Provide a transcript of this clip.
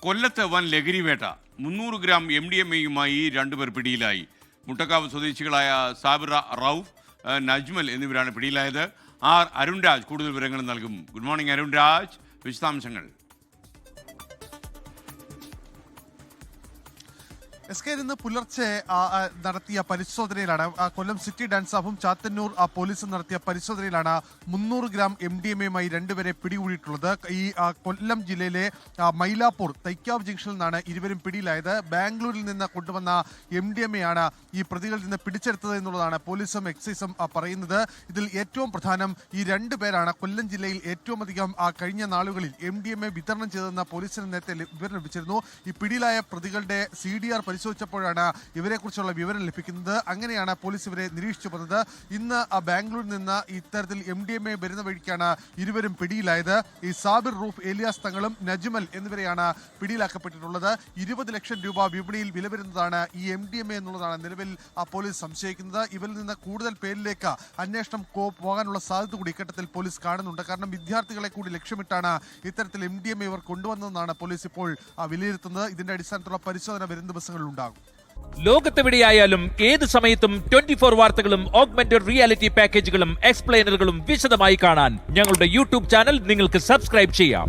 കൊല്ലത്ത് വൻ ലഹരിവേട്ട 300 ഗ്രാം MDMA-യുമായി രണ്ടുപേർ പിടിയിലായി. മുട്ടക്കാവ് സ്വദേശികളായ സാബിറ റൌഫ്, നജ്മൽ എന്നിവരാണ് പിടിയിലായത്. അരുൺ രാജ് കൂടുതൽ വിവരങ്ങൾ നൽകും. ഗുഡ് മോർണിംഗ് അരുൺ രാജ്, വിശദാംശങ്ങൾ. SK ഇന്ന് പുലർച്ചെ നടത്തിയ പരിശോധനയിലാണ് കൊല്ലം സിറ്റി ഡാൻസ് ഓഫും ചാത്തന്നൂർ പോലീസും നടത്തിയ പരിശോധനയിലാണ് 300 ഗ്രാം MDMA-യുമായി രണ്ടുപേരെ പിടികൂടിയിട്ടുള്ളത്. ഈ കൊല്ലം ജില്ലയിലെ മൈലാപ്പൂർ തൈക്കാവ് ജംഗ്ഷനിൽ നിന്നാണ് ഇരുവരും പിടിയിലായത്. ബാംഗ്ലൂരിൽ നിന്ന് കൊണ്ടുവന്ന MDMA-യാണ് ഈ പ്രതികളിൽ നിന്ന് പിടിച്ചെടുത്തത് എന്നുള്ളതാണ് പോലീസും എക്സൈസും പറയുന്നത്. ഇതിൽ ഏറ്റവും പ്രധാനം ഈ രണ്ടുപേരാണ് കൊല്ലം ജില്ലയിൽ ഏറ്റവും അധികം കഴിഞ്ഞ നാളുകളിൽ MDMA വിതരണം ചെയ്തതെന്ന് പോലീസിന് നേരത്തെ വിവരം ലഭിച്ചിരുന്നു. ഈ പിടിയിലായ പ്രതികളുടെ CDR പരിശോധിച്ചപ്പോഴാണ് ഇവരെക്കുറിച്ചുള്ള വിവരം ലഭിക്കുന്നത്. അങ്ങനെയാണ് പോലീസ് ഇവരെ നിരീക്ഷിച്ചു വന്നത്. ഇന്ന് ബാംഗ്ലൂരിൽ നിന്ന് ഇത്തരത്തിൽ MDMA വരുന്ന വഴിക്കാണ് ഇരുവരും പിടിയിലായത്. ഈ സാബിർ റൂഫ്, ഏലിയാസ് തങ്ങളും നജ്മൽ എന്നിവരെയാണ് പിടിയിലാക്കപ്പെട്ടിട്ടുള്ളത്. 20 ലക്ഷം രൂപ വിപണിയിൽ വില വരുന്നതാണ് ഈ MDMA എന്നുള്ളതാണ് നിലവിൽ പോലീസ് സംശയിക്കുന്നത്. ഇവരിൽ നിന്ന് കൂടുതൽ പേരിലേക്ക് അന്വേഷണം പോകാനുള്ള സാധ്യത കൂടി ഇഘട്ടത്തിൽ പോലീസ് കാണുന്നുണ്ട്. കാരണം വിദ്യാർത്ഥികളെ കൂടി ലക്ഷ്യമിട്ടാണ് ഇത്തരത്തിൽ MDMA ഇവർ കൊണ്ടുവന്നതെന്നാണ് പോലീസ് ഇപ്പോൾ വിലയിരുത്തുന്നത്. ഇതിന്റെ അടിസ്ഥാനത്തിലുള്ള പരിശോധന വരും ദിവസങ്ങളിൽ ഉണ്ടാകും. ലോകത്തെവിടെയായാലും ഏത് സമയത്തും 24 വാർത്തകളും ഓഗ്മെന്റഡ് റിയാലിറ്റി പാക്കേജുകളും എക്സ്പ്ലെയിനറുകളും വിശദമായി കാണാൻ ഞങ്ങളുടെ യൂട്യൂബ് ചാനൽ നിങ്ങൾക്ക് സബ്സ്ക്രൈബ് ചെയ്യാം.